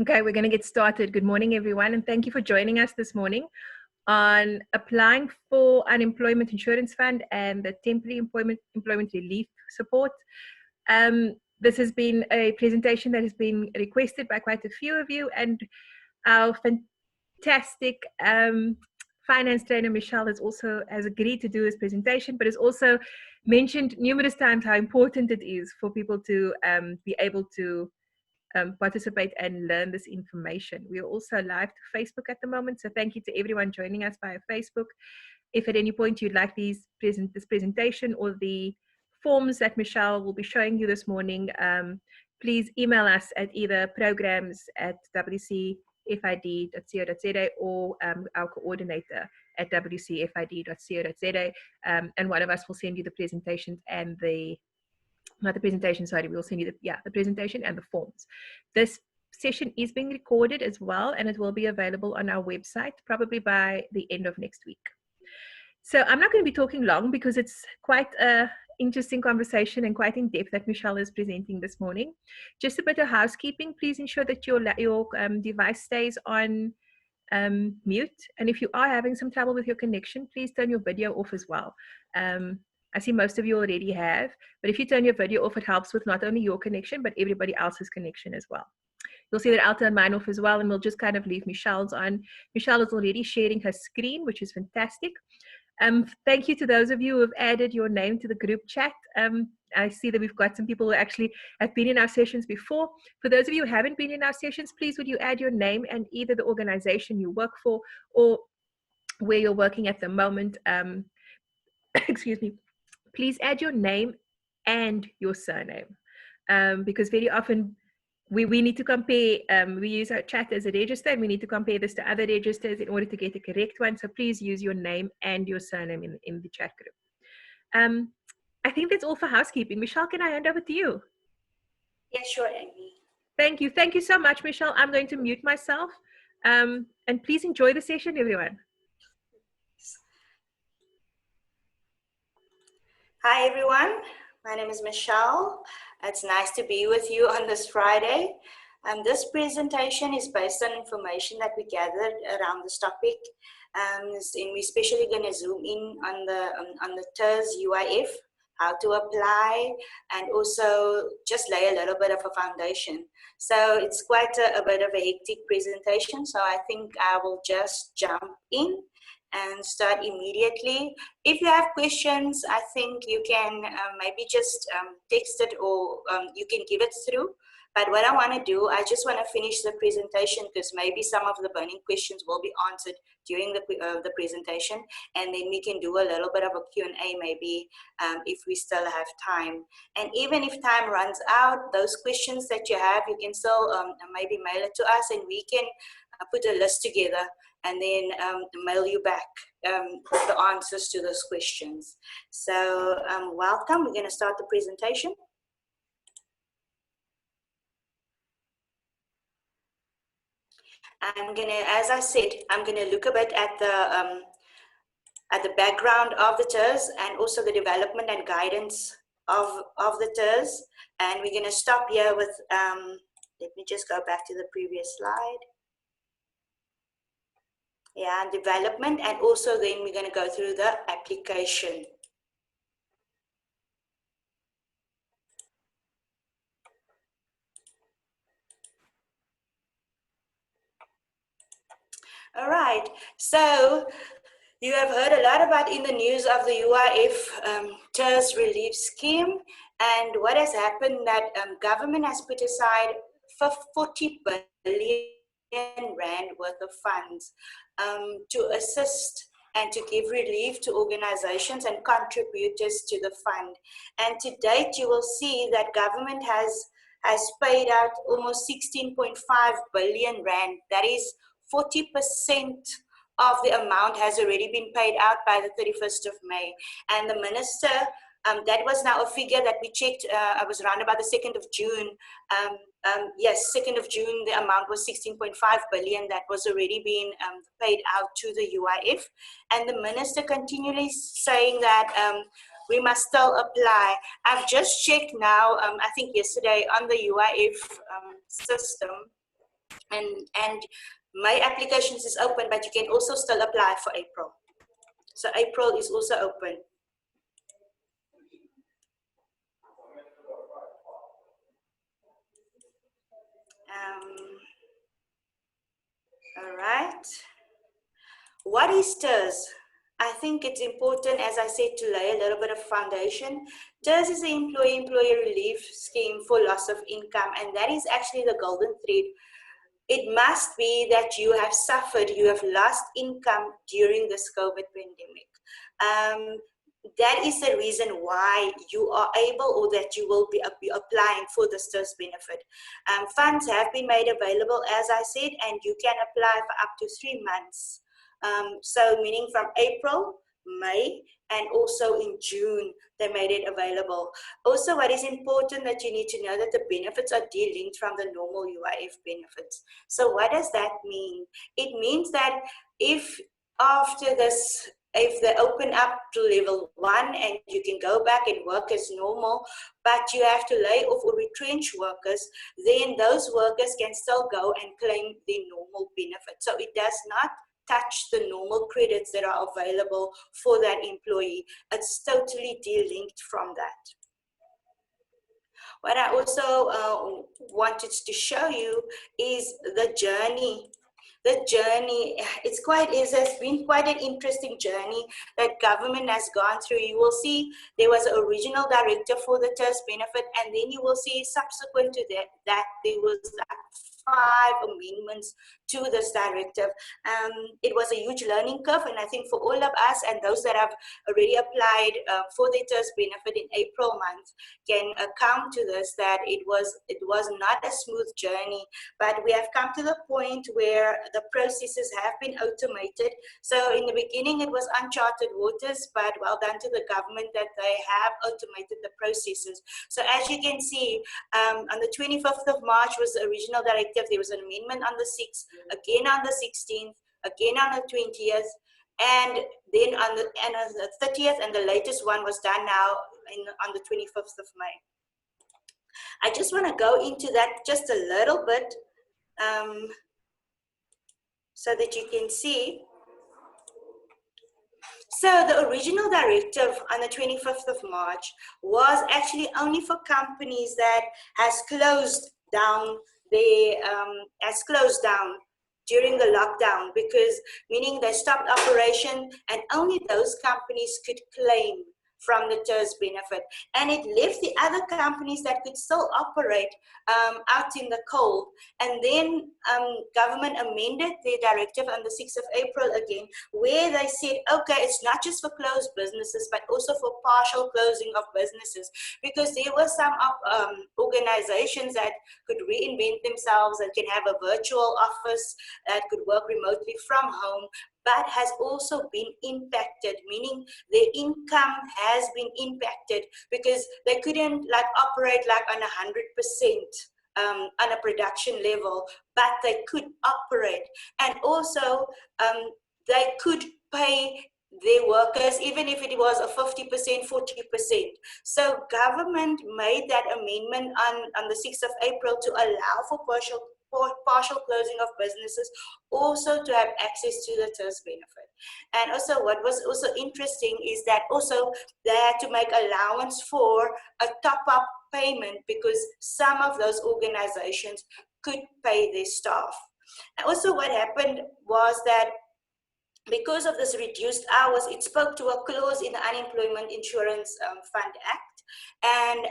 Okay, we're going to get started. Good morning, everyone, and thank you for joining us this morning on applying for unemployment insurance fund and the temporary employment relief support. This has been a presentation that has been requested by quite a few of you, and our fantastic finance trainer Michelle has agreed to do this presentation, but has also mentioned numerous times how important it is for people to be able to participate and learn this information. We are also live to Facebook at the moment, so thank you to everyone joining us via Facebook. If at any point you'd like this presentation or the forms that Michelle will be showing you this morning, please email us at either programs@wcfid.co.za or our coordinator at wcfid.co.za, and one of us will send you the presentations and we'll send you the presentation and the forms. This session is being recorded as well, and it will be available on our website probably by the end of next week. So I'm not going to be talking long because it's quite a interesting conversation and quite in depth that Michelle is presenting this morning. Just a bit of housekeeping. Please ensure that your device stays on mute, and if you are having some trouble with your connection, please turn your video off as well. I see most of you already have, but if you turn your video off, it helps with not only your connection, but everybody else's connection as well. You'll see that I'll turn mine off as well, and we'll just kind of leave Michelle's on. Michelle is already sharing her screen, which is fantastic. Thank you to those of you who have added your name to the group chat. I see that we've got some people who actually have been in our sessions before. For those of you who haven't been in our sessions, please would you add your name and either the organization you work for or where you're working at the moment. Excuse me. Please add your name and your surname, because very often we need to compare. We use our chat as a register, and we need to compare this to other registers in order to get the correct one. So please use your name and your surname in the chat group. I think that's all for housekeeping. Michelle, can I hand over to you? Yeah, sure, Amy. Thank you. Thank you so much, Michelle. I'm going to mute myself. And please enjoy the session, everyone. Hi, everyone. My name is Michelle. It's nice to be with you on this Friday. This presentation is based on information that we gathered around this topic. And we're especially going to zoom in on the TERS UIF, how to apply, and also just lay a little bit of a foundation. So it's quite a bit of a hectic presentation. So I think I will just jump in and start immediately. If you have questions, I think you can maybe just text it, or you can give it through. But what I want to do, I just want to finish the presentation because maybe some of the burning questions will be answered during the presentation, and then we can do a little bit of a Q&A maybe if we still have time. And even if time runs out, those questions that you have, you can still maybe mail it to us, and we can put a list together and then mail you back the answers to those questions. So welcome. We're going to start the presentation. I'm going to, as I said, I'm going to look a bit at the background of the TERS and also the development and guidance of the TERS. And we're going to stop here with, let me just go back to the previous slide. Yeah, development, and also then we're going to go through the application. All right, so you have heard a lot about in the news of the UIF TERS relief scheme, and what has happened that government has put aside 40 billion rand worth of funds to assist and to give relief to organizations and contributors to the fund. And to date, you will see that government has paid out almost 16.5 billion rand. That is 40% of the amount has already been paid out by the 31st of May. And the minister, that was now a figure that we checked, I was around about the 2nd of June. Yes, 2nd of June, the amount was 16.5 billion that was already being paid out to the UIF. And the minister continually saying that we must still apply. I've just checked now, I think yesterday on the UIF system, And May applications is open, but you can also still apply for April. So April is also open. All right. What is TERS? I think it's important, as I said, to lay a little bit of foundation. TERS is the Employee Relief Scheme for loss of income, and that is actually the golden thread. It must be that you have suffered, you have lost income during this COVID pandemic. That is the reason why you are able, or that you will be applying for the TERS benefit. Funds have been made available, as I said, and you can apply for up to 3 months. So meaning from April, May, and also in June, they made it available. Also, what is important that you need to know that the benefits are delinked from the normal UIF benefits. So what does that mean? It means that if after this, if they open up to level 1 and you can go back and work as normal, but you have to lay off or retrench workers, then those workers can still go and claim the normal benefit. So it does not touch the normal credits that are available for that employee. It's totally delinked from that. What I also wanted to show you is the journey. The journey, has been quite an interesting journey that government has gone through. You will see there was an original directive for the TERS benefit, and then you will see subsequent to that there was 5 amendments to this directive. It was a huge learning curve, and I think for all of us and those that have already applied for the TERS benefit in April month can account to this, that it was not a smooth journey, but we have come to the point where the processes have been automated. So in the beginning it was uncharted waters, but well done to the government that they have automated the processes. So as you can see, on the 25th of March was the original directive. There was an amendment on the 6th, again on the 16th, again on the 20th, and then on the 30th, and the latest one was done now on the 25th of May. I just want to go into that just a little bit so that you can see. So the original directive on the 25th of March was actually only for companies that has closed down during the lockdown, because meaning they stopped operation, and only those companies could claim from the TERS benefit, and it left the other companies that could still operate out in the cold. And then government amended the directive on the 6th of April again, where they said, okay, it's not just for closed businesses, but also for partial closing of businesses, because there were some organizations that could reinvent themselves, that can have a virtual office, that could work remotely from home, but has also been impacted, meaning their income has been impacted because they couldn't operate on 100% on a production level, but they could operate. And also they could pay their workers, even if it was a 50%, 40%. So government made that amendment on the 6th of April to allow for partial closing of businesses, also to have access to the TERS benefit. And also what was also interesting is that also they had to make allowance for a top-up payment, because some of those organizations could pay their staff. And also what happened was that because of this reduced hours, it spoke to a clause in the Unemployment Insurance Fund Act, and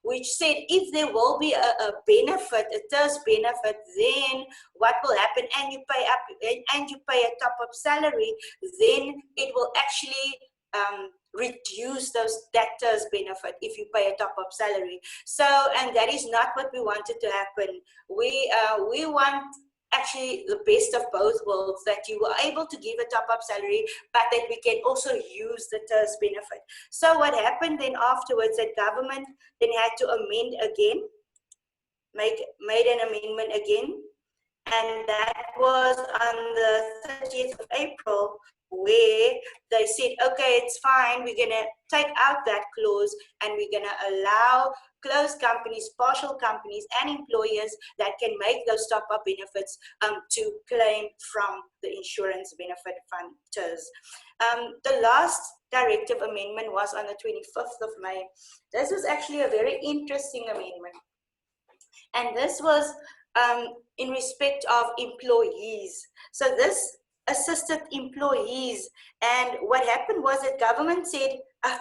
which said if there will be a benefit, a TERS benefit, then what will happen, and you pay a top-up salary, then it will actually reduce that TERS benefit if you pay a top-up salary. So, and that is not what we wanted to happen. We want actually the best of both worlds, that you were able to give a top-up salary, but that we can also use the TERS benefit. So what happened then afterwards, that government then had to amend again, made an amendment again, and that was on the 30th of April, where they said, okay, it's fine, we're gonna take out that clause, and we're gonna allow closed companies, partial companies, and employers that can make those top-up benefits to claim from the insurance benefit fund TERS. The last directive amendment was on the 25th of May. This was actually a very interesting amendment. And this was in respect of employees. So this assisted employees. And what happened was that government said,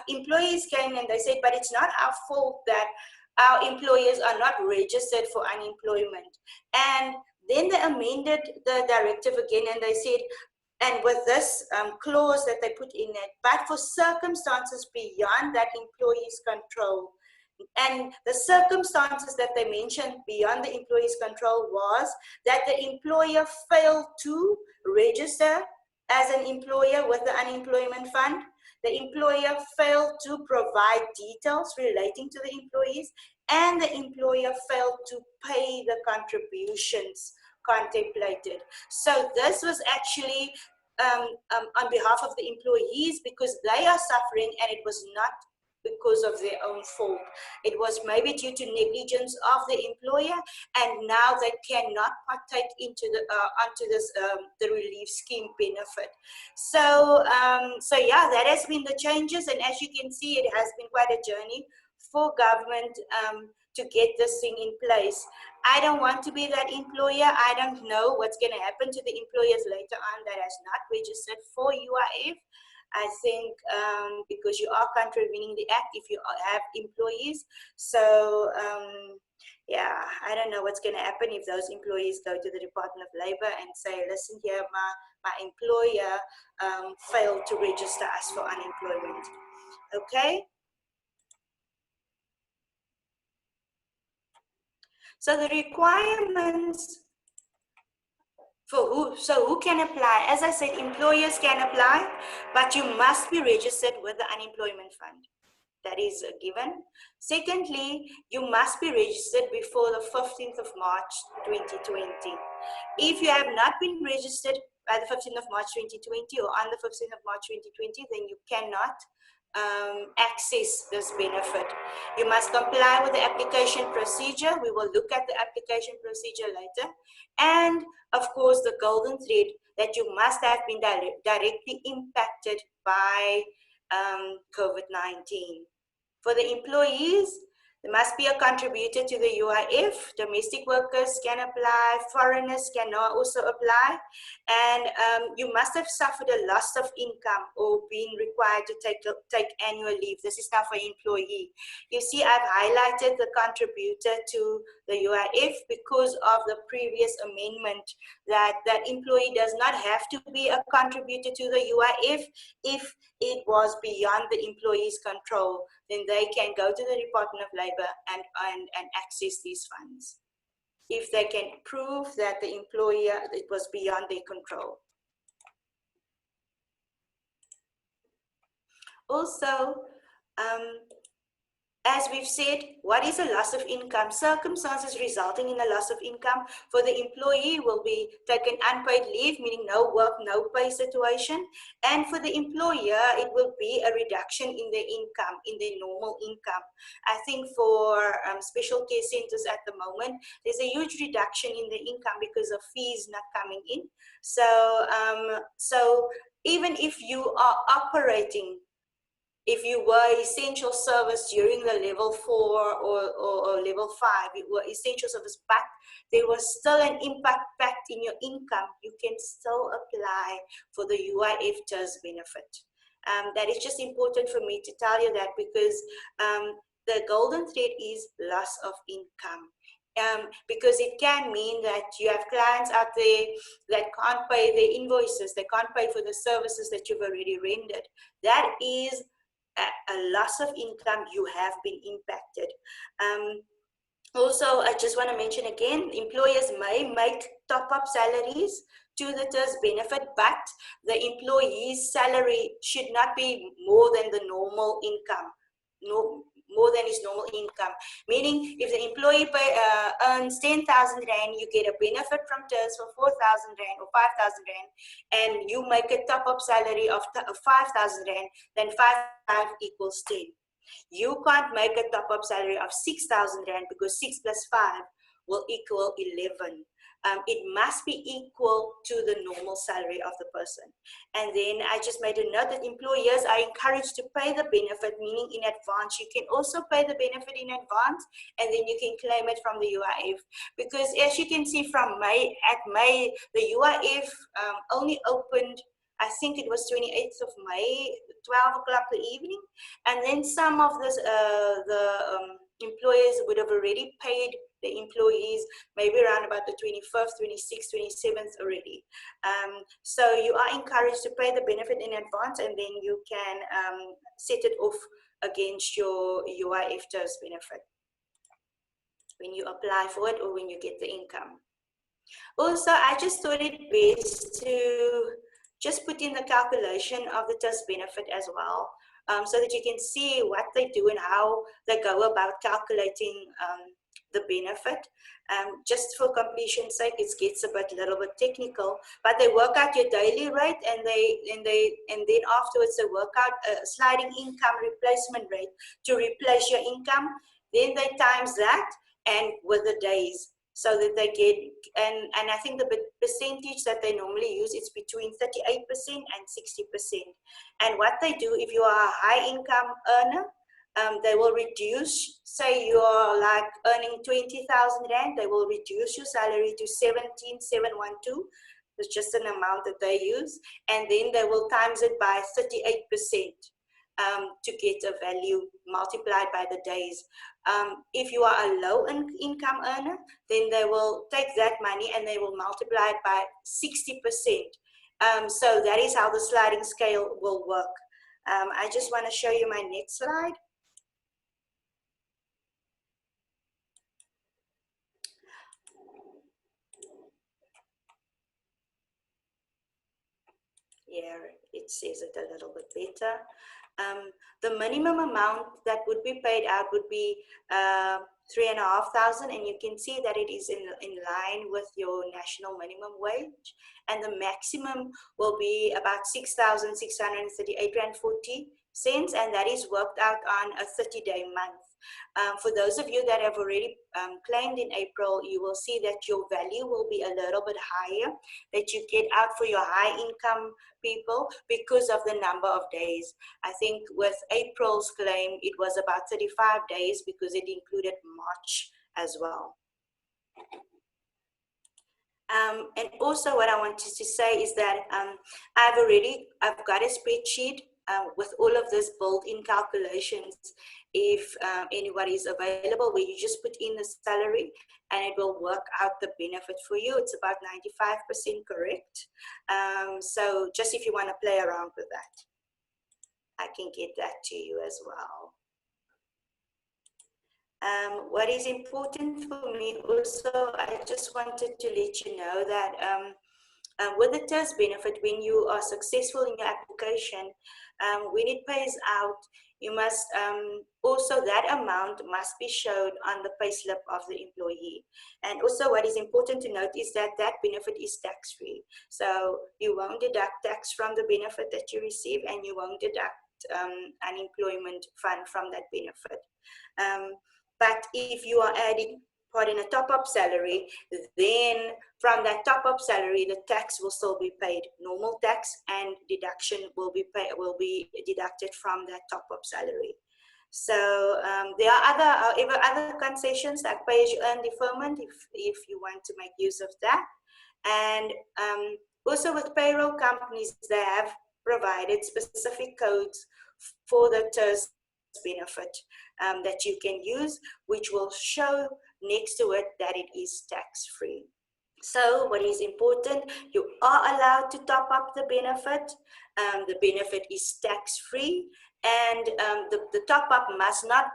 employees came and they said, but it's not our fault that our employers are not registered for unemployment. And then they amended the directive again and they said, and with this clause that they put in it, but for circumstances beyond that employee's control. And the circumstances that they mentioned beyond the employee's control was that the employer failed to register as an employer with the unemployment fund. The employer failed to provide details relating to the employees, and the employer failed to pay the contributions contemplated. So this was actually on behalf of the employees because they are suffering, and it was not because of their own fault. It was maybe due to negligence of the employer, and now they cannot partake into the onto this the relief scheme benefit. So so yeah, that has been the changes, and as you can see, it has been quite a journey for government to get this thing in place. I don't want to be that employer. I don't know what's going to happen to the employers later on that has not registered for UIF. I think because you are contravening the act if you have employees. So yeah, I don't know what's going to happen if those employees go to the Department of Labor and say, listen here, my employer failed to register us for unemployment. Okay. So the requirements for who can apply? As I said, employers can apply, but you must be registered with the unemployment fund. That is a given. Secondly, you must be registered before the 15th of March 2020. If you have not been registered by the 15th of March 2020 or on the 15th of March 2020, then you cannot access this benefit. You must comply with the application procedure. We will look at the application procedure later. And of course, the golden thread that you must have been directly impacted by COVID-19. For the employees, there must be a contributor to the UIF. Domestic workers can apply, foreigners can also apply, and you must have suffered a loss of income or been required to take annual leave. This is now for employee. You see, I've highlighted the contributor to the UIF because of the previous amendment that that employee does not have to be a contributor to the UIF if it was beyond the employee's control. Then they can go to the Department of Labor and access these funds if they can prove that the employer, it was beyond their control. Also, as we've said, what is a loss of income? Circumstances resulting in a loss of income for the employee will be taken unpaid leave, meaning no work, no pay situation. And for the employer, it will be a reduction in their income, in their normal income. I think for special care centers at the moment, there's a huge reduction in the income because of fees not coming in. So, so even if you are operating, if you were essential service during the level 4 or level 5, you were essential service, but there was still an impact in your income, you can still apply for the UIF TERS benefit. That is just important for me to tell you that because the golden thread is loss of income. Because it can mean that you have clients out there that can't pay their invoices, they can't pay for the services that you've already rendered. That is a loss of income. You have been impacted. Also, I just want to mention again, employers may make top-up salaries to the TERS benefit, but the employee's salary should not be more than the normal income. No, more than his normal income. Meaning, if the employee earns 10,000 Rand, you get a benefit from TERS for 4,000 Rand or 5,000 Rand, and you make a top-up salary of 5,000 Rand, then 5 equals 10. You can't make a top-up salary of 6,000 Rand because 6 plus 5 will equal 11. It must be equal to the normal salary of the person. And then I just made a note that employers are encouraged to pay the benefit, meaning in advance. You can also pay the benefit in advance, and then you can claim it from the UIF. Because as you can see from May, the UIF only opened, I think it was 28th of May, 12 o'clock the evening. And then some of this, employers would have already paid the employees maybe around about the 21st, 26th, 27th already. So you are encouraged to pay the benefit in advance, and then you can set it off against your UIF TERS benefit when you apply for it or when you get the income. Also, I just thought it best to just put in the calculation of the TERS benefit as well, so that you can see what they do and how they go about calculating the benefit. Just for completion's sake, it gets a little bit technical, but they work out your daily rate, and then afterwards they work out a sliding income replacement rate to replace your income. Then they times that and with the days, so that they get, and I think the percentage that they normally use is between 38% and 60%. And what they do, if you are a high income earner, they will reduce, say you are like earning 20,000 Rand, they will reduce your salary to 17,712. It's just an amount that they use. And then they will times it by 38% to get a value multiplied by the days. If you are a low income earner, then they will take that money and they will multiply it by 60%. So that is how the sliding scale will work. I just want to show you my next slide. Here it says it a little bit better. The minimum amount that would be paid out would be 3,500, and you can see that it is in line with your national minimum wage, and the maximum will be about 6,638 Rand 40 cents, and that is worked out on a 30-day month. For those of you that have already claimed in April, you will see that your value will be a little bit higher that you get out for your high income people because of the number of days. I think with April's claim, it was about 35 days because it included March as well. And also what I wanted to say is that I've got a spreadsheet with all of this built-in calculations. If anybody is available, where you just put in the salary and it will work out the benefit for you. It's about 95% correct. So just if you want to play around with that, I can get that to you as well. What is important for me also, I just wanted to let you know that with the TERS benefit, when you are successful in your application, when it pays out, you must also, that amount must be showed on the payslip of the employee. And also what is important to note is that that benefit is tax-free. So you won't deduct tax from the benefit that you receive, and you won't deduct unemployment fund from that benefit. But if you are adding in a top-up salary, then from that top-up salary, the tax will still be paid, normal tax, and deduction will be deducted from that top-up salary. So there are other concessions like pay-as-you-earn deferment if you want to make use of that. And also with payroll companies, they have provided specific codes for the TERS benefit that you can use, which will show next to it that it is tax-free. So what is important, you are allowed to top up the benefit. The benefit is tax-free, and the top-up must not,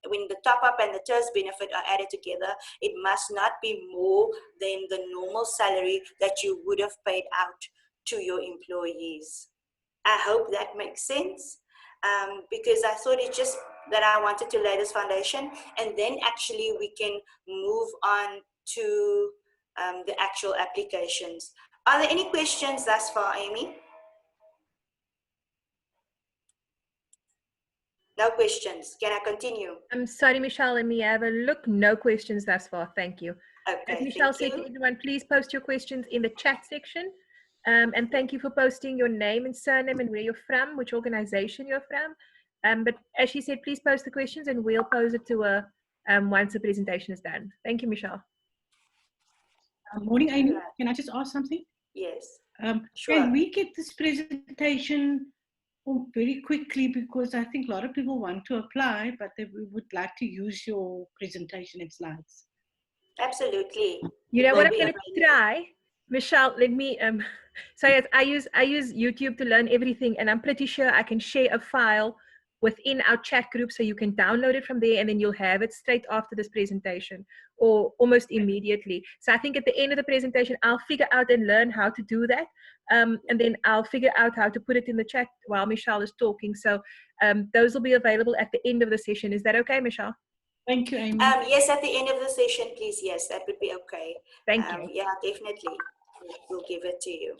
when the top-up and the TERS benefit are added together, it must not be more than the normal salary that you would have paid out to your employees. I hope that makes sense. Because I thought it just that I wanted to lay this foundation, and then actually we can move on to the actual applications. Are there any questions thus far, Amy? No questions. Can I continue? I'm sorry, Michelle, let me have a look. No questions thus far. Thank you. As Okay, Michelle thank said to you. everyone, please post your questions in the chat section. And thank you for posting your name and surname and where you're from, which organization you're from. But as she said, please post the questions and we'll pose it to her once the presentation is done. Thank you, Michelle. Morning, Amy. Can I just ask something? Yes. Sure. Can we get this presentation very quickly, because I think a lot of people want to apply, but we would like to use your presentation and slides. Absolutely. You know what I'm going to try? Michelle, let me, so yes, I use YouTube to learn everything, and I'm pretty sure I can share a file within our chat group so you can download it from there, and then you'll have it straight after this presentation or almost immediately. So I think at the end of the presentation, I'll figure out and learn how to do that. And then I'll figure out how to put it in the chat while Michelle is talking. So those will be available at the end of the session. Is that okay, Michelle? Thank you, Amy. Yes, at the end of the session, please. Yes, that would be okay. Thank you. Yeah, definitely. We'll give it to you.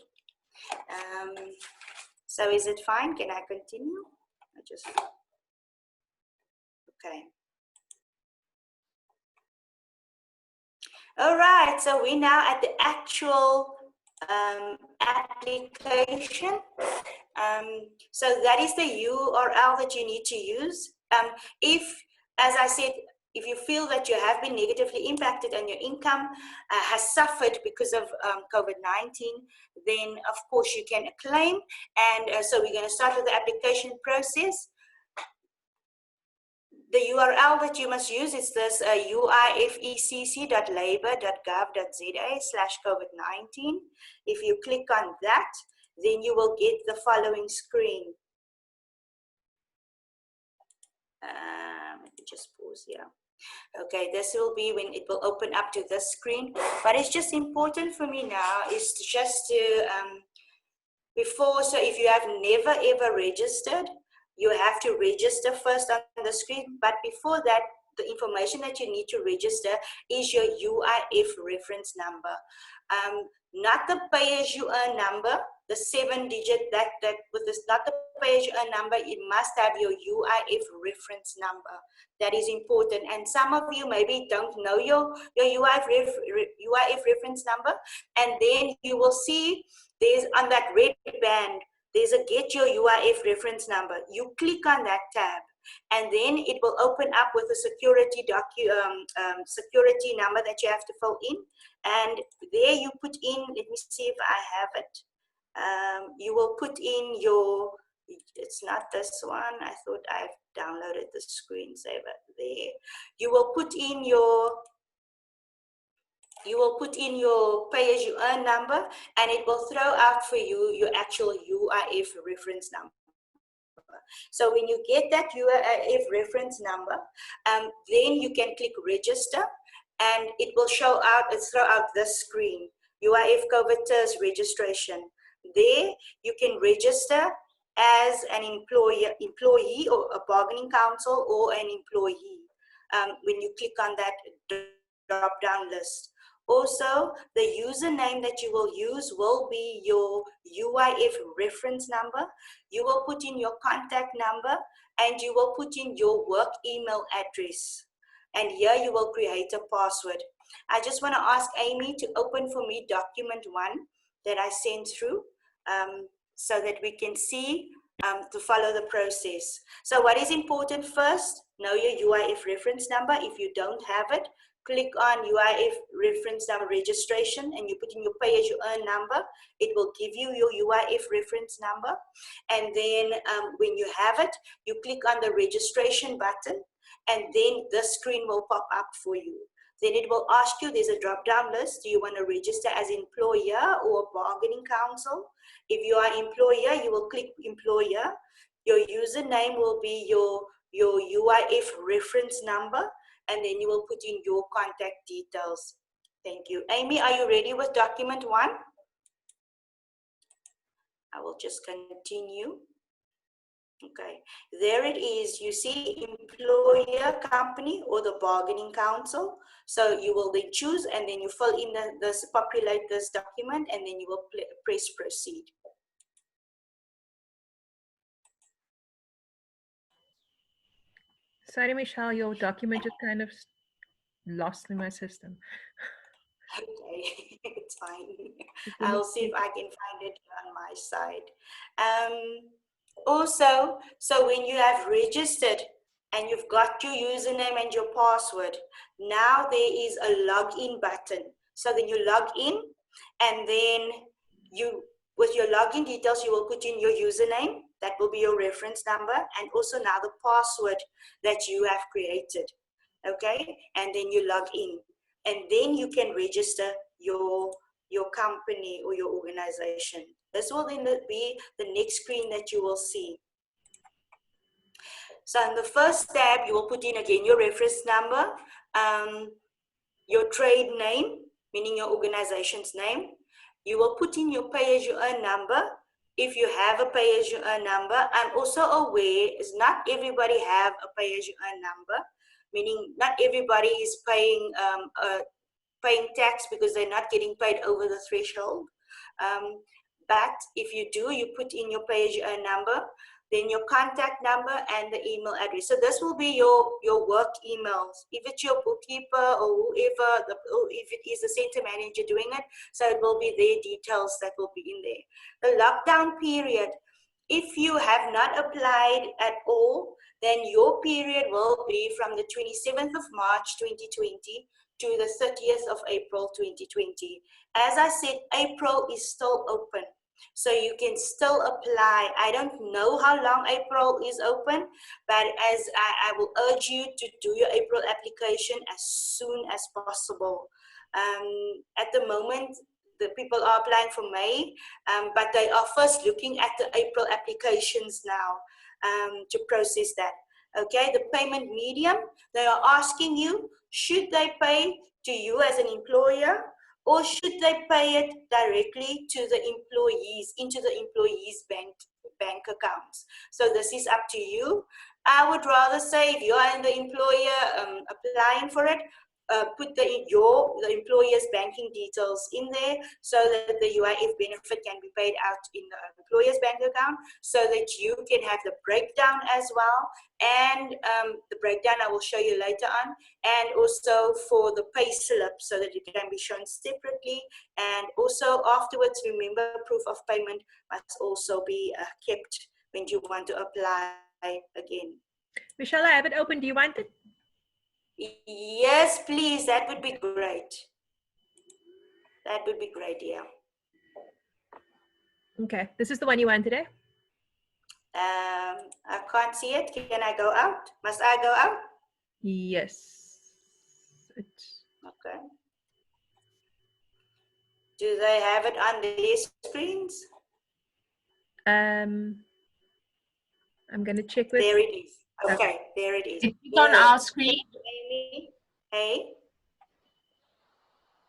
So is it fine? Can I continue? Okay. All right, so we're now at the actual application. So that is the URL that you need to use. If, as I said, if you feel that you have been negatively impacted and your income has suffered because of COVID-19, then of course you can claim. And so we're going to start with the application process. The URL that you must use is this uifecc.labor.gov.za/COVID-19. If you click on that, then you will get the following screen. Let me just pause here. Okay, this will be when it will open up to this screen. But it's just important for me now is just to, so if you have never ever registered, you have to register first on the screen. But before that, the information that you need to register is your UIF reference number. Not the pay-as-you-earn number, the 7-digit, not the pay-as-you-earn number, it must have your UIF reference number. That is important. And some of you maybe don't know your UIF reference number, and then you will see there's on that red band, there's a get your UIF reference number. You click on that tab, and then it will open up with a security number that you have to fill in. And there you put in, let me see if I have it. You will put in your, it's not this one. I thought I've downloaded the screensaver there. You will put in your pay-as-you-earn number, and it will throw out for you your actual UIF reference number. So when you get that UIF reference number, then you can click register, and it will throw out this screen, UIF COVID TERS registration. There you can register as an employee or a bargaining council or an employee when you click on that drop-down list. Also, the username that you will use will be your UIF reference number. You will put in your contact number, and you will put in your work email address. And here you will create a password. I just want to ask Amy to open for me document 1 that I sent through so that we can see to follow the process. So what is important first? Know your UIF reference number. If you don't have it, click on UIF reference number registration, and you put in your pay-as-you-earn number. It will give you your UIF reference number. And then when you have it, you click on the registration button, and then the screen will pop up for you. Then it will ask you, there's a drop-down list. Do you want to register as employer or bargaining council? If you are employer, you will click employer. Your username will be your UIF reference number, and then you will put in your contact details. Thank you. Amy, are you ready with document 1? I will just continue. Okay, there it is. You see employer, company, or the bargaining council. So you will then choose, and then you fill in populate this document, and then you will press proceed. Sorry, Michelle, your document just kind of lost in my system. Okay, it's fine. Just let me I'll see if see. I can find it on my side. Also, so when you have registered and you've got your username and your password, now there is a login button. So then you log in, and then you, with your login details, you will put in your username. That will be your reference number, and also now the password that you have created. Okay, and then you log in, and then you can register your company or your organization. This will then be the next screen that you will see. So in the first tab, you will put in again your reference number, your trade name, meaning your organization's name. You will put in your pay-as-you-earn number. If you have a pay-as-you-earn number, I'm also aware is not everybody have a pay-as-you-earn number, meaning not everybody is paying tax because they're not getting paid over the threshold. But if you do, you put in your pay-as-you-earn number, then your contact number and the email address. So this will be your work emails. If it's your bookkeeper or whoever, if it is the center manager doing it, so it will be their details that will be in there. The lockdown period, if you have not applied at all, then your period will be from the 27th of March 2020 to the 30th of April 2020. As I said, April is still open, so you can still apply. I don't know how long April is open, but as I will urge you to do your April application as soon as possible. At the moment, the people are applying for May, but they are first looking at the April applications now to process that. Okay, the payment medium, they are asking you, should they pay to you as an employer, or should they pay it directly to the employees, into the employees' bank accounts? So this is up to you. I would rather say if you are in the employer applying for it, put the employer's banking details in there so that the UIF benefit can be paid out in the employer's bank account, so that you can have the breakdown as well. And the breakdown I will show you later on, and also for the pay slip so that it can be shown separately. And also afterwards, remember, proof of payment must also be kept when you want to apply again. Michelle, I have it open. Do you want it? Yes, please. That would be great. That would be great, yeah. Okay, this is the one you want today? I can't see it. Can I go out? Must I go out? Yes. Okay. Do they have it on their screens? I'm going to check with... There it is. Okay, there it is. It's on our screen. Amy. Hey.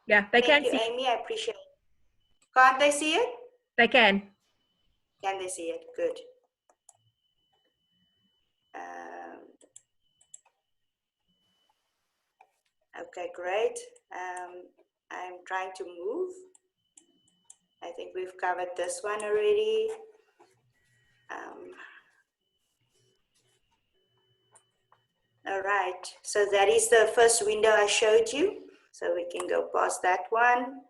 Yeah, they can Thank you, see. Amy. I appreciate it. Can't they see it? They can. Can they see it? Good. Okay, great. I'm trying to move. I think we've covered this one already. All right, so that is the first window I showed you. So we can go past that one.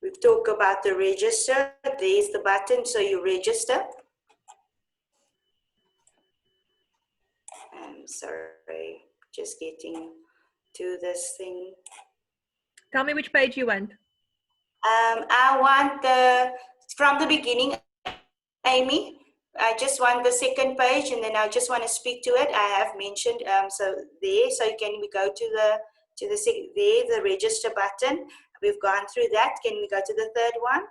We've talked about the register. There's the button, so you register. I'm sorry, just getting to this thing. Tell me which page you want. I want from the beginning, Amy. I just want the second page, and then I just want to speak to it. I have mentioned so there. So can we go to the register button? We've gone through that. Can we go to the third one?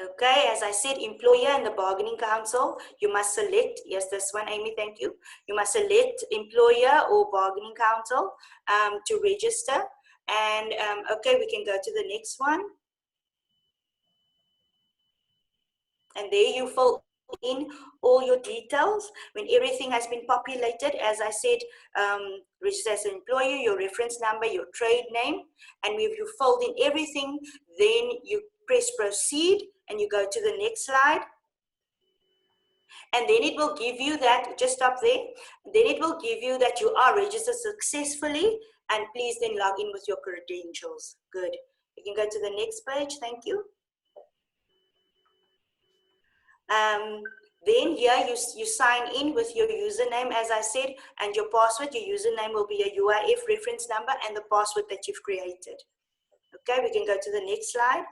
Okay, as I said, employer and the bargaining council, you must select, yes, this one, Amy, thank you. You must select employer or bargaining council to register. And okay, we can go to the next one. And there you fill in all your details. When everything has been populated, as I said, register as an employer, your reference number, your trade name, and if you filled in everything, then you press proceed and you go to the next slide. And then it will give you that, just stop there. Then it will give you that you are registered successfully, and please then log in with your credentials. Good. You can go to the next page. Thank you. Then here you sign in with your username, as I said, and your password. Your username will be a UIF reference number and the password that you've created. Okay, we can go to the next slide.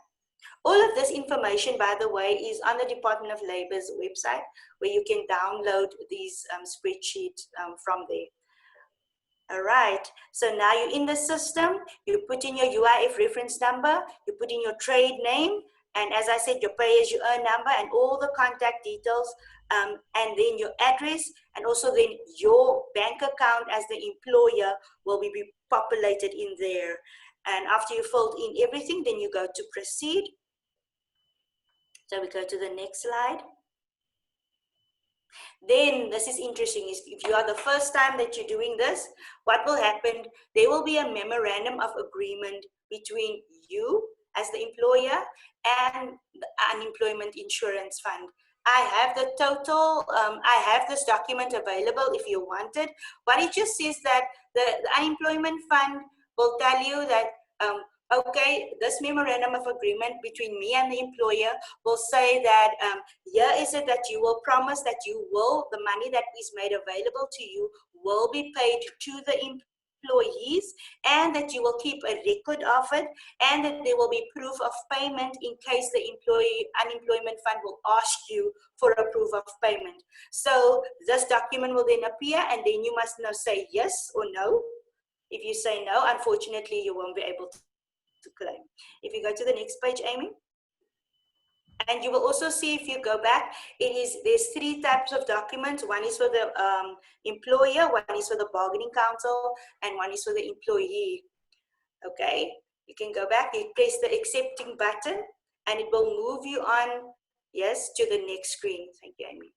All of this information, by the way, is on the Department of Labor's website, where you can download these spreadsheets from there. All right, so now you're in the system, you put in your UIF reference number, you put in your trade name, and as I said, your pay-as-you-earn number and all the contact details, and then your address, and also then your bank account as the employer will be populated in there. And after you filled in everything, then you go to proceed. So we go to the next slide. Then this is interesting, is if you are the first time that you're doing this, what will happen, there will be a memorandum of agreement between you as the employer and the unemployment insurance fund. I have the total, I have this document available if you want it. What it just says that the unemployment fund will tell you that, okay, this memorandum of agreement between me and the employer will say that here is it that you will promise that you will, the money that is made available to you will be paid to the employees, and that you will keep a record of it, and that there will be proof of payment in case the unemployment fund will ask you for a proof of payment. So this document will then appear, and then you must now say yes or no. If you say no, unfortunately, you won't be able to claim. If you go to the next page, Amy. And you will also see, if you go back, there's three types of documents. One is for the employer, one is for the bargaining council, and one is for the employee. Okay, you can go back, you press the accepting button, and it will move you on, yes, to the next screen. Thank you, Amy.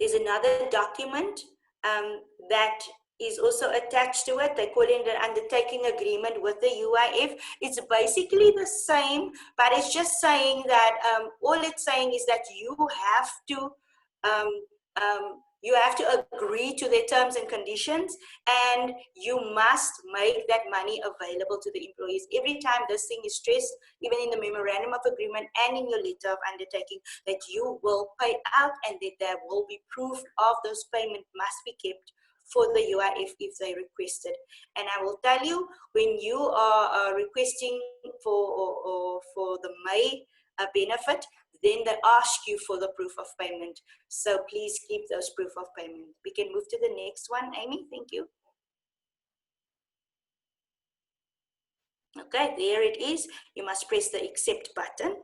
There's another document that is also attached to it. They call it an undertaking agreement with the UIF. It's basically the same, but it's just saying that all it's saying is that you have to agree to their terms and conditions, and you must make that money available to the employees. Every time this thing is stressed, even in the memorandum of agreement and in your letter of undertaking, that you will pay out and that there will be proof of those payments must be kept for the UIF if they request it. And I will tell you, when you are requesting for the May benefit, then they ask you for the proof of payment. So please keep those proof of payment. We can move to the next one, Amy. Thank you. Okay, there it is. You must press the accept button.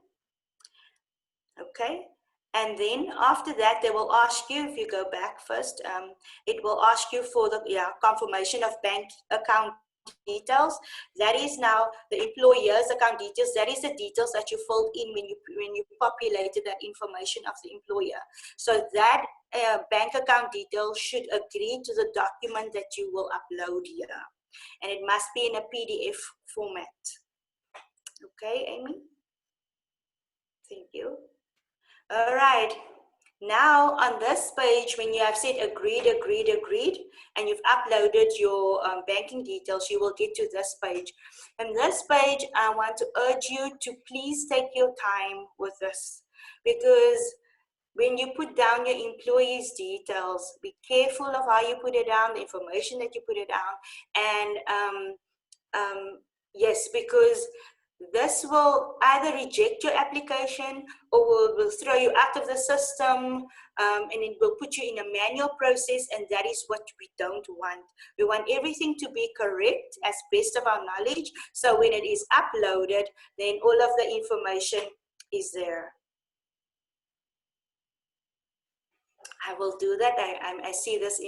Okay. And then after that, they will ask you, if you go back first, it will ask you for the confirmation of bank account details. That is now the employer's account details. That is the details that you filled in when you populated that information of the employer. So that bank account detail should agree to the document that you will upload here. And it must be in a PDF format. Okay, Amy? Thank you. All right, now on this page, when you have said agreed, and you've uploaded your banking details, you will get to this page. And this page, I want to urge you to please take your time with this, because when you put down your employees' details, be careful of how you put it down, the information that you put it down, and yes, because this will either reject your application or will throw you out of the system, and it will put you in a manual process, and that is what we don't want. We want everything to be correct as best of our knowledge, so when it is uploaded, then all of the information is there. I will do that. I see this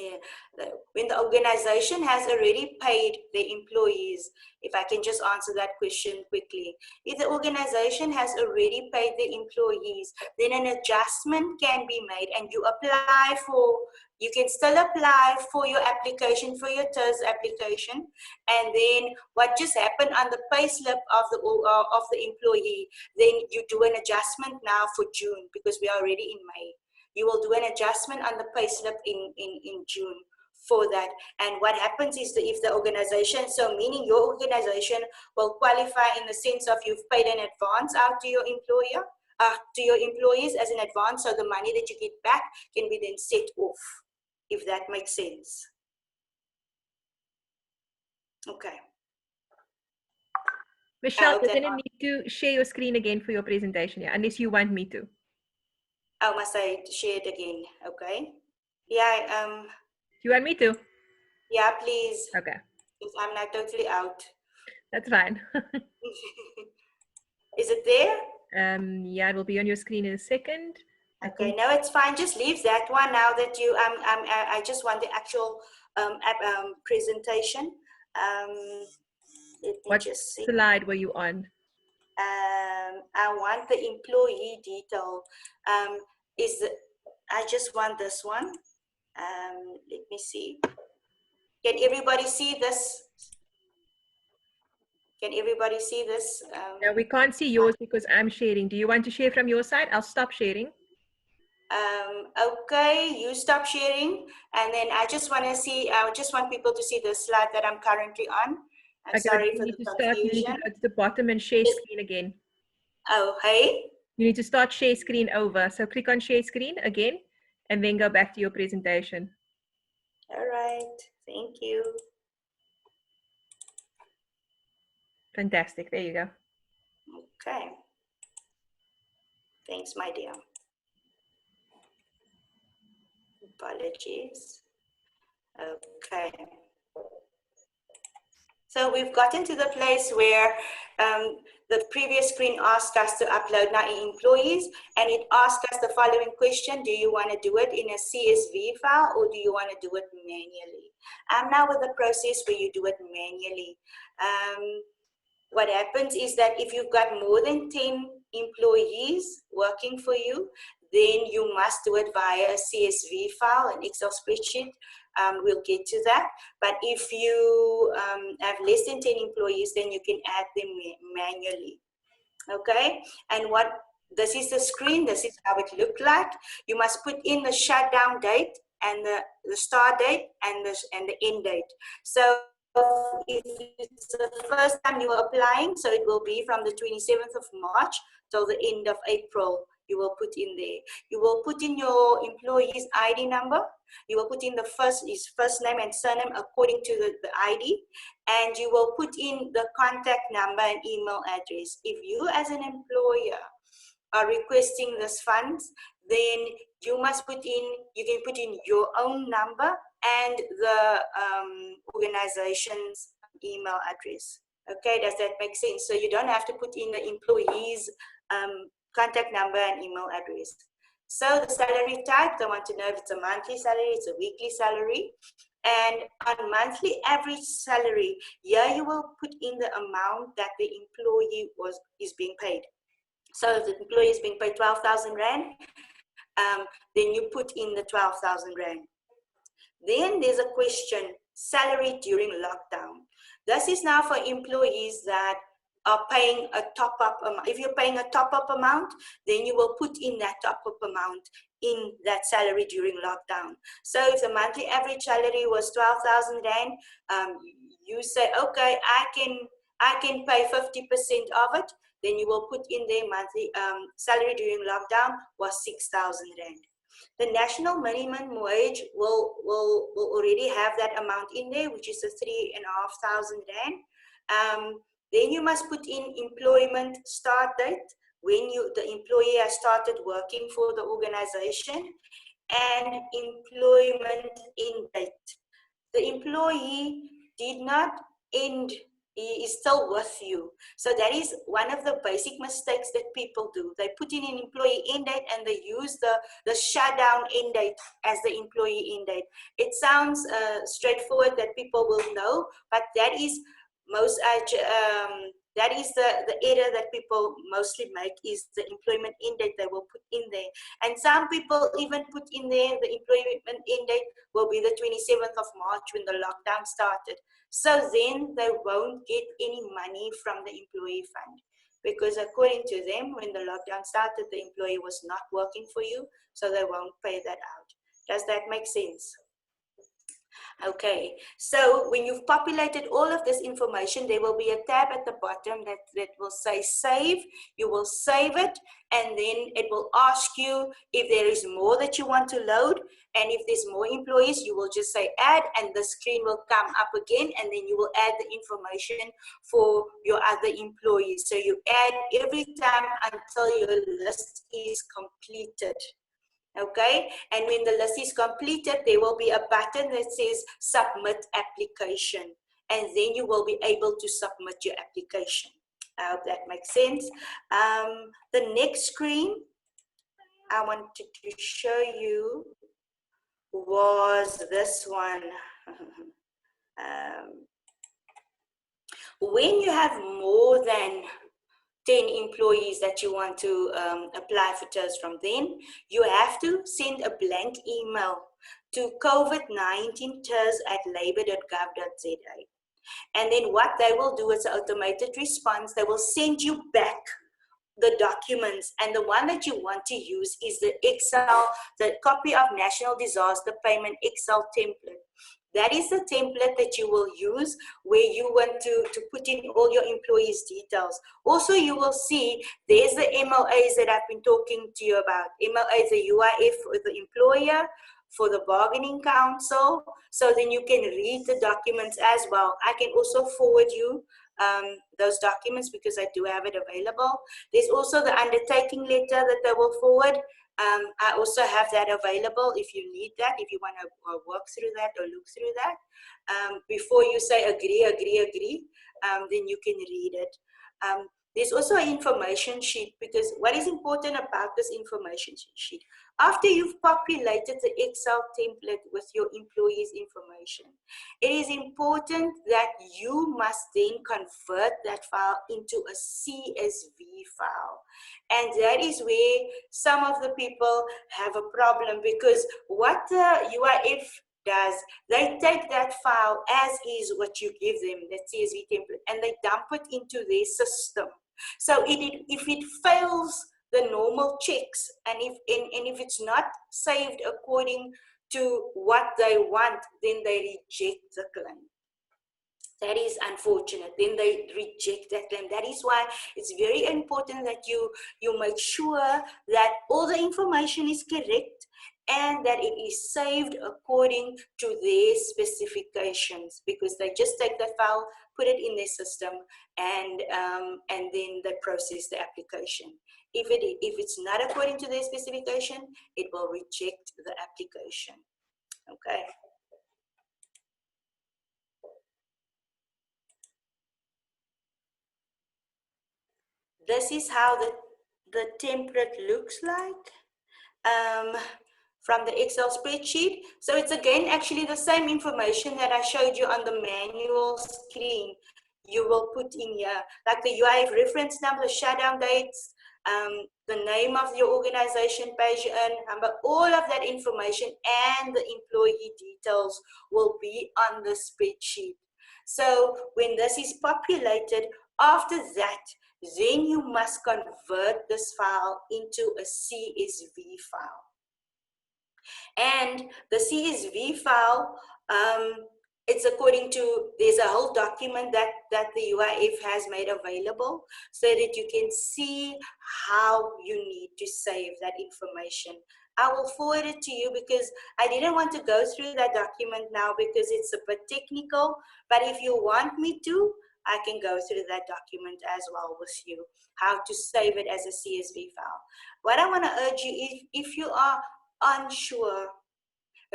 when the organization has already paid the employees. If I can just answer that question quickly. If the organization has already paid the employees, then an adjustment can be made, and you apply for you can still apply for your application, for your TERS application. And then what just happened on the payslip of the employee, then you do an adjustment now for June, because we are already in May. You will do an adjustment on the payslip in June for that. And what happens is that if the organization, so meaning your organization will qualify in the sense of you've paid an advance out to your employer, to your employees as an advance, so the money that you get back can be then set off, if that makes sense. Okay. Michelle, you're going to need to share your screen again for your presentation, yeah, unless you want me to. Oh, must I share it again? Okay. Yeah. You want me to? Yeah, please. Okay. Because I'm now totally out. That's fine. Is it there? Yeah, it will be on your screen in a second. Okay, no, it's fine. Just leave that one now that you. I just want the actual presentation. Let me what just see. slide were you on? I want the employee detail. I just want this one. Let me see. Can everybody see this? Can everybody see this? No, we can't see yours because I'm sharing. Do you want to share from your side? I'll stop sharing. Okay, you stop sharing, and then I just want to see. I just want people to see the slide that I'm currently on. I'm okay, sorry you for need the to confusion. start. You need to go to the bottom and share screen again. Oh, hey. You need to start share screen over. So click on share screen again, and then go back to your presentation. All right. Thank you. Fantastic. There you go. Okay. Thanks, my dear. Apologies. Okay. So we've gotten to the place where the previous screen asked us to upload now employees, and it asked us the following question: do you want to do it in a CSV file or do you want to do it manually? I'm now with the process where you do it manually. What happens is that if you've got more than 10 employees working for you, then you must do it via a CSV file, an Excel spreadsheet. We'll get to that. But if you have less than 10 employees, then you can add them manually. Okay? And this is the screen. This is how it looked like. You must put in the shutdown date and the start date and the end date. So if it's the first time you are applying, so it will be from the 27th of March till the end of April, you will put in there. You will put in your employee's ID number. You will put in his first name and surname according to the ID, and you will put in the contact number and email address. If you as an employer are requesting this funds, then you can put in your own number and the organization's email address. Okay, does that make sense? So you don't have to put in the employee's contact number and email address. So the salary type, I want to know if it's a monthly salary, it's a weekly salary. And on monthly average salary, here you will put in the amount that the employee is being paid. So if the employee is being paid 12,000 Rand, then you put in the 12,000 Rand. Then there's a question, salary during lockdown. This is now for employees that are paying a top-up amount. If you're paying a top-up amount, then you will put in that top-up amount in that salary during lockdown. So if the monthly average salary was 12,000 Rand, you say, okay, I can pay 50% of it. Then you will put in their monthly salary during lockdown was 6,000 Rand. The national minimum wage will already have that amount in there, which is the 3,500 Rand. Then you must put in employment start date, when the employee has started working for the organization, and employment end date. The employee did not end, he is still with you. So that is one of the basic mistakes that people do. They put in an employee end date and they use the shutdown end date as the employee end date. It sounds straightforward that people will know, but that is most That is the error that people mostly make, is the employment end date they will put in there. And some people even put in there the employment end date will be the 27th of March when the lockdown started. So then they won't get any money from the employee fund, because according to them, when the lockdown started, the employee was not working for you, so they won't pay that out. Does that make sense? Okay, so when you've populated all of this information, there will be a tab at the bottom that will say save. You will save it, and then it will ask you if there is more that you want to load. And if there's more employees, you will just say add, and the screen will come up again, and then you will add the information for your other employees. So you add every time until your list is completed. Okay, and when the list is completed, there will be a button that says submit application, and then you will be able to submit your application. I hope that makes sense. The next screen I wanted to show you was this one. When you have more than 10 employees that you want to apply for TERS from, then you have to send a blank email to covid19ters@labour.gov.za. And then what they will do is an automated response. They will send you back the documents, and the one that you want to use is the Excel, the copy of National Disaster Payment Excel template. That is the template that you will use where you want to put in all your employees' details. Also, you will see there's the MLAs that I've been talking to you about. MLA is the UIF for the employer, for the bargaining council. So then you can read the documents as well. I can also forward you those documents because I do have it available. There's also the undertaking letter that they will forward. I also have that available if you need that, if you want to work through that or look through that. Before you say agree, then you can read it. There's also an information sheet, because what is important about this information sheet, after you've populated the Excel template with your employees' information, it is important that you must then convert that file into a CSV file. And that is where some of the people have a problem, because what the UIF does, they take that file as is what you give them, that CSV template, and they dump it into their system. So if it fails the normal checks, and if it's not saved according to what they want, then they reject the claim. That is unfortunate. Then they reject that claim. That is why it's very important that you make sure that all the information is correct and that it is saved according to their specifications, because they just take that file, put it in their system, and then they process the application. If it's not according to their specification, it will reject the application. Okay. This is how the template looks like from the Excel spreadsheet. So it's again actually the same information that I showed you on the manual screen. You will put in here, like the UIF reference number, shutdown dates, the name of your organization, page earn number, all of that information and the employee details will be on the spreadsheet. So when this is populated, after that, then you must convert this file into a CSV file. And the CSV file, it's according to, there's a whole document that the UIF has made available so that you can see how you need to save that information. I will forward it to you because I didn't want to go through that document now because it's a bit technical, but if you want me to, I can go through that document as well with you, how to save it as a CSV file. What I want to urge you, if you are unsure,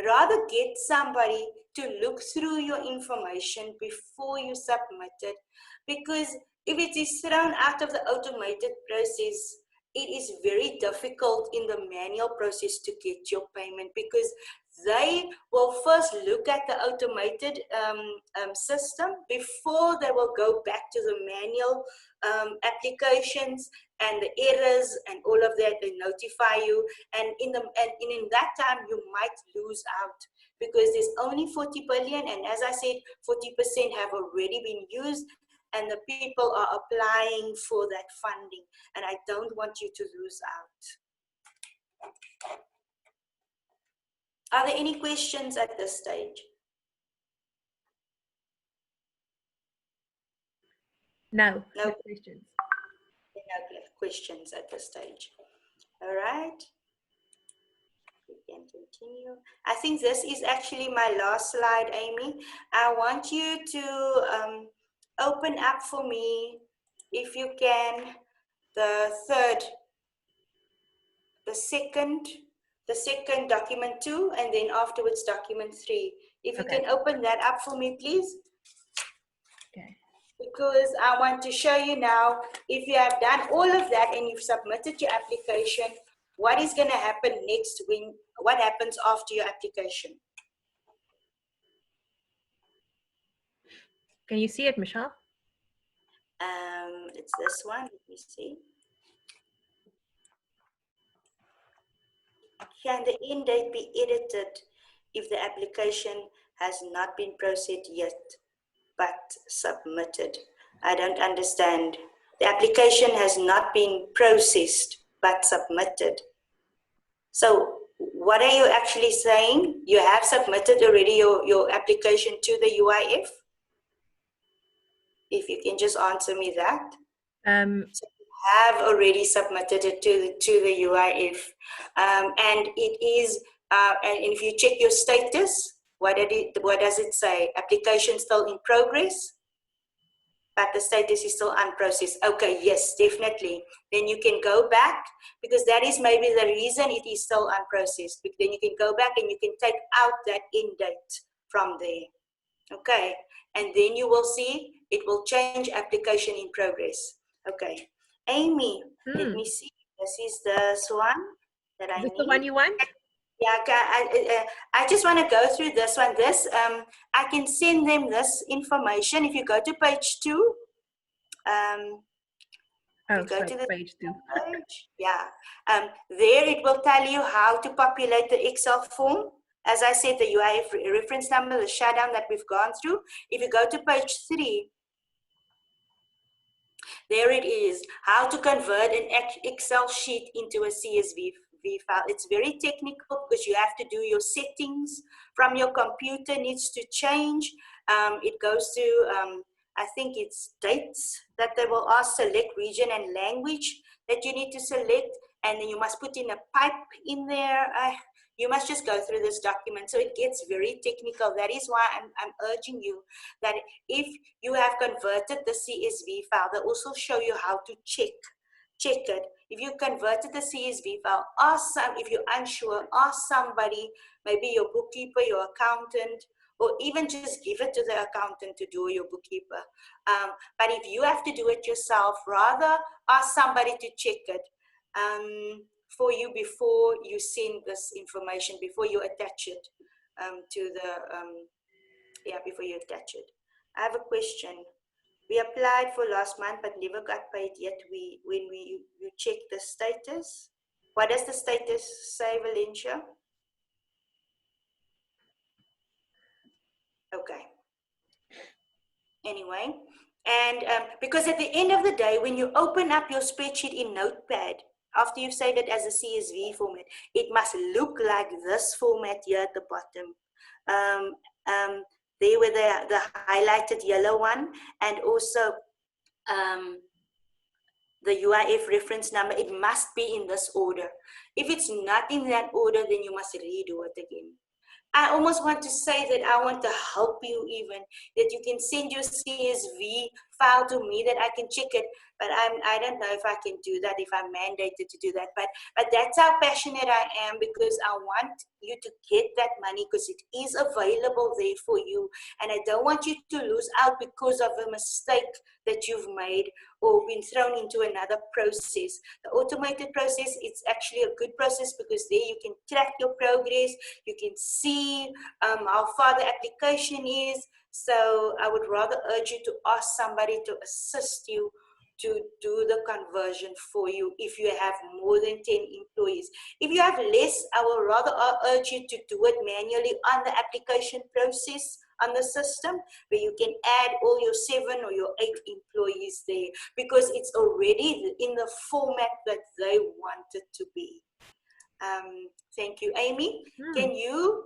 rather get somebody to look through your information before you submit it, because if it is thrown out of the automated process, it is very difficult in the manual process to get your payment, because they will first look at the automated system before they will go back to the manual applications and the errors and all of that. They notify you, and in that time you might lose out, because there's only 40 billion, and as I said, 40% have already been used, and the people are applying for that funding, and I don't want you to lose out. Are there any questions at this stage? No questions. No questions at this stage. All right. We can continue. I think this is actually my last slide, Amy. I want you to open up for me, if you can, the second document 2, and then afterwards document 3. If you can open that up for me, please. Okay. Because I want to show you now, if you have done all of that and you've submitted your application, what is going to happen next, what happens after your application. Can you see it, Michelle? It's this one. Let me see. Can the end date be edited if the application has not been processed yet but submitted? I don't understand. The application has not been processed but submitted. So what are you actually saying? You have submitted already your application to the UIF? If you can just answer me that. So you have already submitted it to the UIF. And it is, and if you check your status, what does it say? Application still in progress, but the status is still unprocessed. Okay, yes, definitely. Then you can go back, because that is maybe the reason it is still unprocessed. Then you can go back and you can take out that end date from there. Okay, and then you will see it will change application in progress. Okay, Amy, let me see. This is the one that I need. Is this the one you want? Yeah, I just want to go through this one. I can send them this information. If you go to page 2, Page 2. Page, yeah, there it will tell you how to populate the Excel form. As I said, the UIF reference number, the shutdown that we've gone through. If you go to page 3, there it is, how to convert an Excel sheet into a CSV file. It's very technical, because you have to do your settings from your computer, needs to change. It goes to, I think it's dates that they will ask, select region and language that you need to select, and then you must put in a pipe in there. You must just go through this document. So it gets very technical. That is why I'm urging you that if you have converted the CSV file, they also show you how to check it. If you converted the CSV file, if you're unsure, ask somebody, maybe your bookkeeper, your accountant, or even just give it to the accountant to do, your bookkeeper. But if you have to do it yourself, rather ask somebody to check it for you before you send this information, before you attach it before you attach it. I have a question. We applied for last month but never got paid yet. When you check the status, what does the status say, Valencia? Okay. Anyway, and because at the end of the day, when you open up your spreadsheet in Notepad, after you've saved it as a CSV format, it must look like this format here at the bottom. There with the highlighted yellow one, and also the UIF reference number, it must be in this order. If it's not in that order, then you must redo it again. I almost want to say that I want to help you even, that you can send your CSV file to me that I can check it, but I don't know if I can do that, if I'm mandated to do that. But that's how passionate I am, because I want you to get that money, because it is available there for you. And I don't want you to lose out because of a mistake that you've made or been thrown into another process. The automated process, it's actually a good process, because there you can track your progress, you can see how far the application is. So I would rather urge you to ask somebody to assist you to do the conversion for you if you have more than 10 employees. If you have less, I will rather urge you to do it manually on the application process on the system, where you can add all your 7 or your 8 employees there, because it's already in the format that they want it to be. Thank you, Amy. Can you,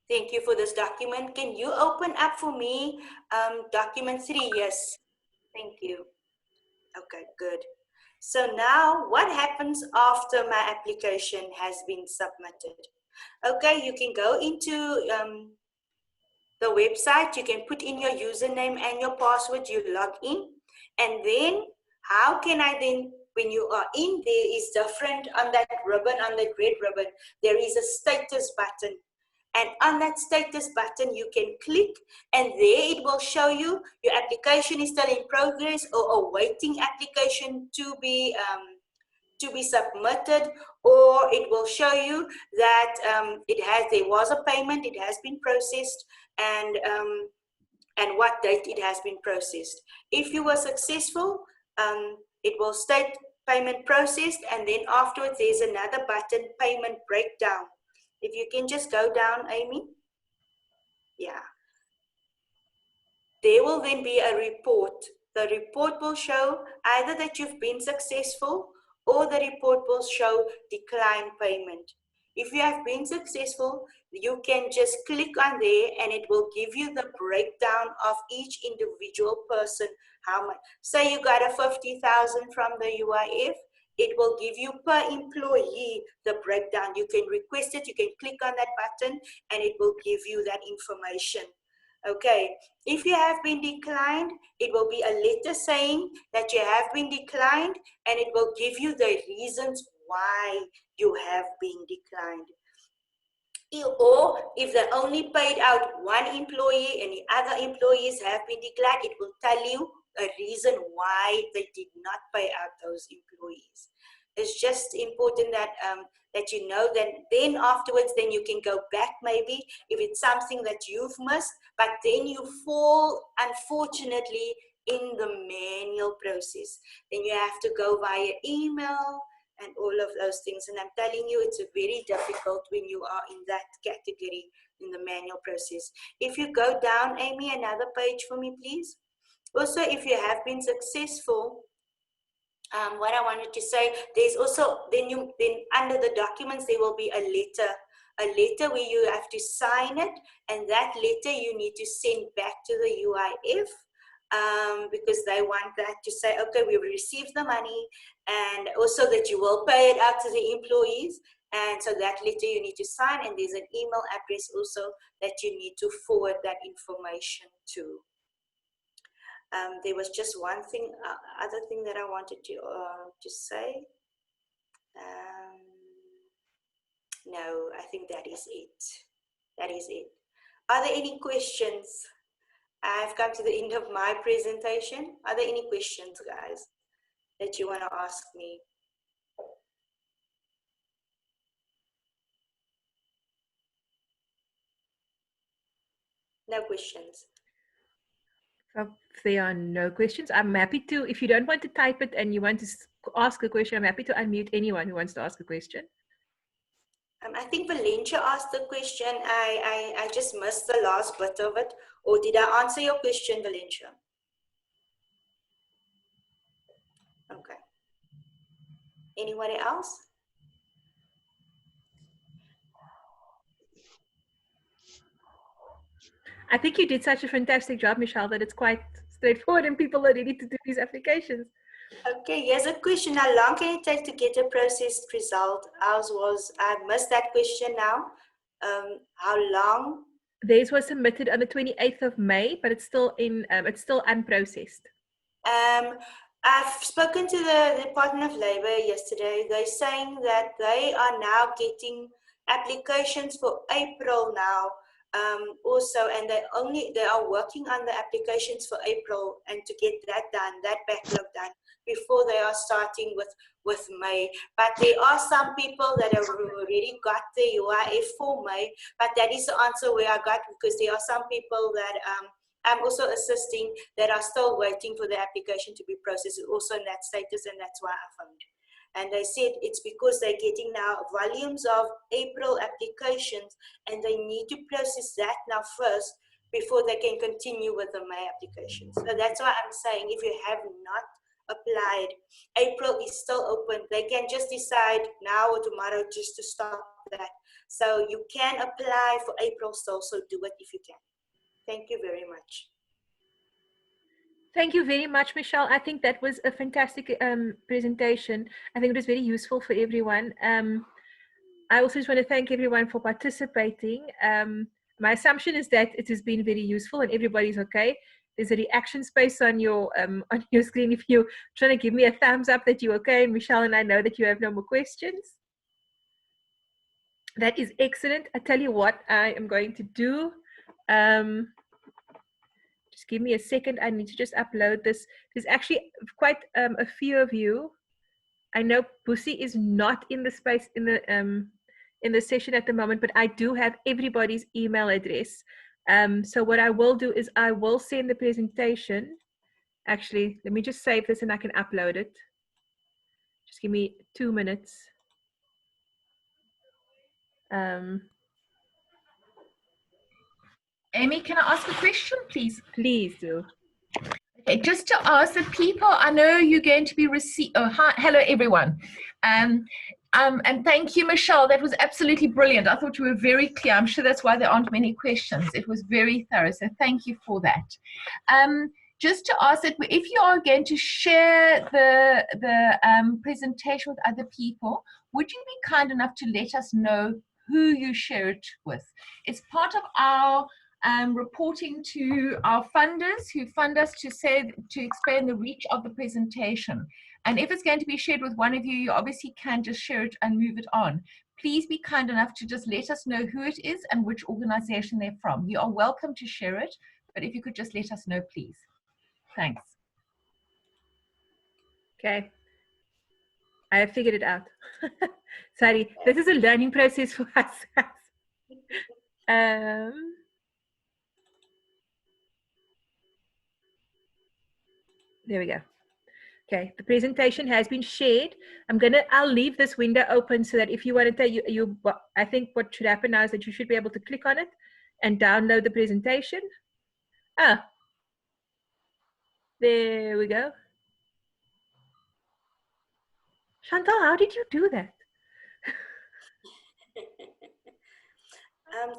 thank you for this document. Can you open up for me document 3? Yes, thank you. Okay, good. So now what happens after my application has been submitted? Okay, you can go into the website, you can put in your username and your password, you log in, and then how can I then, when you are in, there is different on that ribbon, on that red ribbon, there is a status button. And on that status button, you can click, and there it will show you your application is still in progress or awaiting application to be submitted, or it will show you that there was a payment, it has been processed, and what date it has been processed. If you were successful, it will state payment processed, and then afterwards there's another button, payment breakdown. If you can just go down, Amy. Yeah. There will then be a report. The report will show either that you've been successful, or the report will show decline payment. If you have been successful, you can just click on there and it will give you the breakdown of each individual person. How much? Say you got a 50,000 from the UIF, it will give you per employee the breakdown. You can request it, you can click on that button and it will give you that information. Okay, if you have been declined, it will be a letter saying that you have been declined, and it will give you the reasons why you have been declined. Or if they only paid out one employee and the other employees have been declined, it will tell you a reason why they did not pay out those employees. It's just important that that you know that then afterwards, then you can go back maybe if it's something that you've missed, but then you fall, unfortunately, in the manual process. Then you have to go via email and all of those things. And I'm telling you, it's very difficult when you are in that category in the manual process. If you go down, Amy, another page for me, please. Also, if you have been successful, what I wanted to say, there's also, then under the documents, there will be a letter where you have to sign it, and that letter you need to send back to the UIF, because they want that to say, okay, we've received the money, and also that you will pay it out to the employees. And so that letter you need to sign, and there's an email address also that you need to forward that information to. There was just one thing, other thing that I wanted to say. No, I think that is it. That is it. Are there any questions? I've come to the end of my presentation. Are there any questions, guys, that you want to ask me? No questions. If there are no questions, I'm happy to, if you don't want to type it and you want to ask a question, I'm happy to unmute anyone who wants to ask a question. I think Valencia asked the question. I just missed the last bit of it. Or did I answer your question, Valencia? Okay. Anybody else? I think you did such a fantastic job, Michelle, that it's quite straightforward and people are ready to do these applications. Okay, here's a question. How long can it take to get a processed result? I missed that question now. How long Theirs was submitted on the 28th of May, but it's still unprocessed. I've spoken to the Department of Labor yesterday. They're saying that they are now getting applications for April now, also, and they are working on the applications for April and to get that done, that backlog done, before they are starting with May. But there are some people that have already got the UIF for May, but that is the answer where I got, because there are some people that I'm also assisting that are still waiting for the application to be processed, also in that status, and that's why I phoned. And they said it's because they're getting now volumes of April applications, and they need to process that now first before they can continue with the May applications. So that's why I'm saying if you have not applied, April is still open. They can just decide now or tomorrow just to stop that. So you can apply for April still, so do it if you can. Thank you very much. Thank you very much, Michelle. I think that was a fantastic presentation. I think it was very useful for everyone. I also just want to thank everyone for participating. My assumption is that it has been very useful and everybody's okay. There's a reaction space on your screen if you're trying to give me a thumbs up that you're okay. And Michelle and I know that you have no more questions. That is excellent. I tell you what I am going to do. Just give me a second. I need to just upload this. There's actually quite a few of you. I know Busi is not in the space in the session at the moment, but I do have everybody's email address. So what I will do is I will send the presentation. Actually, let me just save this and I can upload it. Just give me 2 minutes. Amy, can I ask a question, please? Please do. Okay, just to ask the people, I know you're going to be hello everyone. And thank you, Michelle. That was absolutely brilliant. I thought you were very clear. I'm sure that's why there aren't many questions. It was very thorough. So thank you for that. Just to ask that if you are going to share the presentation with other people, would you be kind enough to let us know who you share it with? It's part of our reporting to our funders who fund us to expand the reach of the presentation. And if it's going to be shared with one of you, you obviously can just share it and move it on. Please be kind enough to just let us know who it is and which organization they're from. You are welcome to share it, but if you could just let us know, please. Thanks. Okay. I have figured it out. Sorry, this is a learning process for us. There we go. Okay, the presentation has been shared. I'll leave this window open so that if you want to I think what should happen now is that you should be able to click on it and download the presentation. Ah, there we go. Chantal, how did you do that?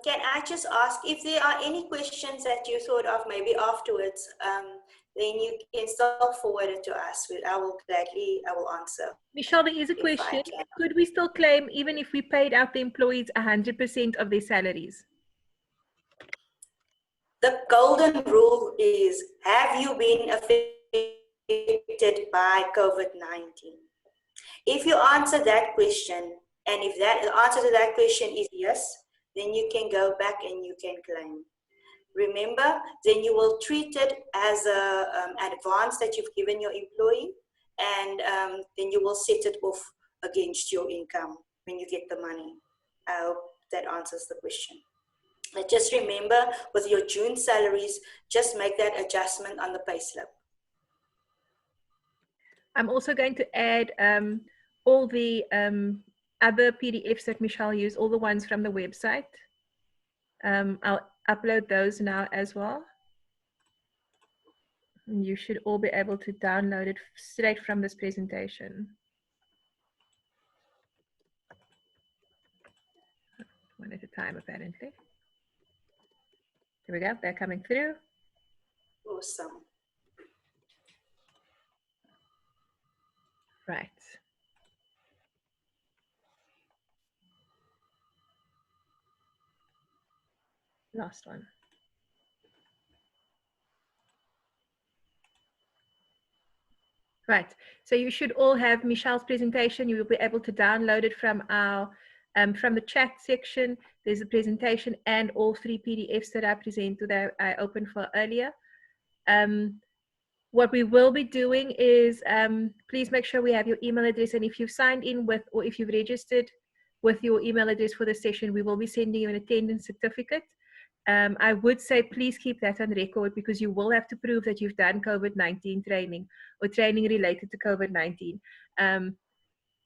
Can I just ask if there are any questions that you thought of maybe afterwards, then you can still forward it to us. I will answer. Michelle, there is a question. Could we still claim even if we paid out the employees 100% of their salaries? The golden rule is, have you been affected by COVID-19? If you answer that question, and if the answer to that question is yes, then you can go back and you can claim. Remember, then you will treat it as an advance that you've given your employee, and then you will set it off against your income when you get the money. I hope that answers the question. But just remember, with your June salaries, just make that adjustment on the payslip. I'm also going to add all the other PDFs that Michelle used, all the ones from the website. I'll upload those now as well. You should all be able to download it straight from this presentation. One at a time, apparently. There we go, they're coming through. Awesome. Right. last one. Right, so you should all have Michelle's presentation. You will be able to download it from our from the chat section. There's a presentation and all 3 PDFs that I presented that I opened for earlier. What we will be doing is, please make sure we have your email address, and if you've signed in with, or if you've registered with your email address for the session, we will be sending you an attendance certificate. I would say please keep that on record, because you will have to prove that you've done COVID-19 training or training related to COVID-19.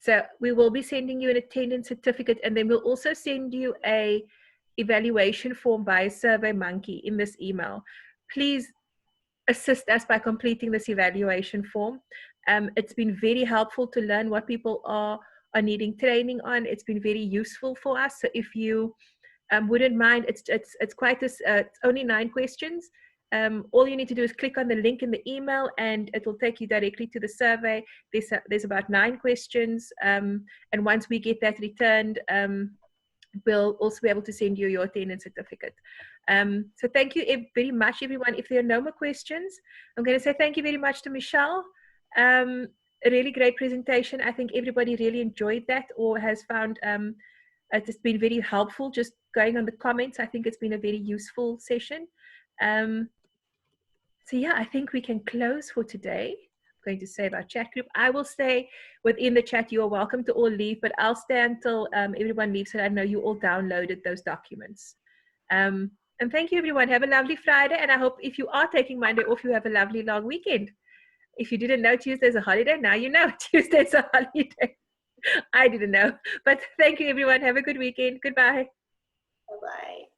So we will be sending you an attendance certificate, and then we'll also send you a evaluation form by SurveyMonkey in this email. Please assist us by completing this evaluation form. It's been very helpful to learn what people are needing training on. It's been very useful for us. So if you wouldn't mind, it's quite it's only 9 questions. All you need to do is click on the link in the email, and it will take you directly to the survey. There's about 9 questions, and once we get that returned, we'll also be able to send you your attendance certificate. So thank you very much, everyone. If there are no more questions, I'm going to say thank you very much to Michelle. A really great presentation. I think everybody really enjoyed that, or has found it's been very helpful. Just going on the comments, I think it's been a very useful session. So yeah, I think we can close for today. I'm going to save our chat group. I will stay within the chat. You are welcome to all leave, but I'll stay until everyone leaves, so I know you all downloaded those documents. And thank you, everyone. Have a lovely Friday, and I hope if you are taking Monday off, you have a lovely long weekend. If you didn't know Tuesday's a holiday, now you know Tuesday's a holiday. I didn't know, but thank you, everyone. Have a good weekend. Goodbye. Bye-bye.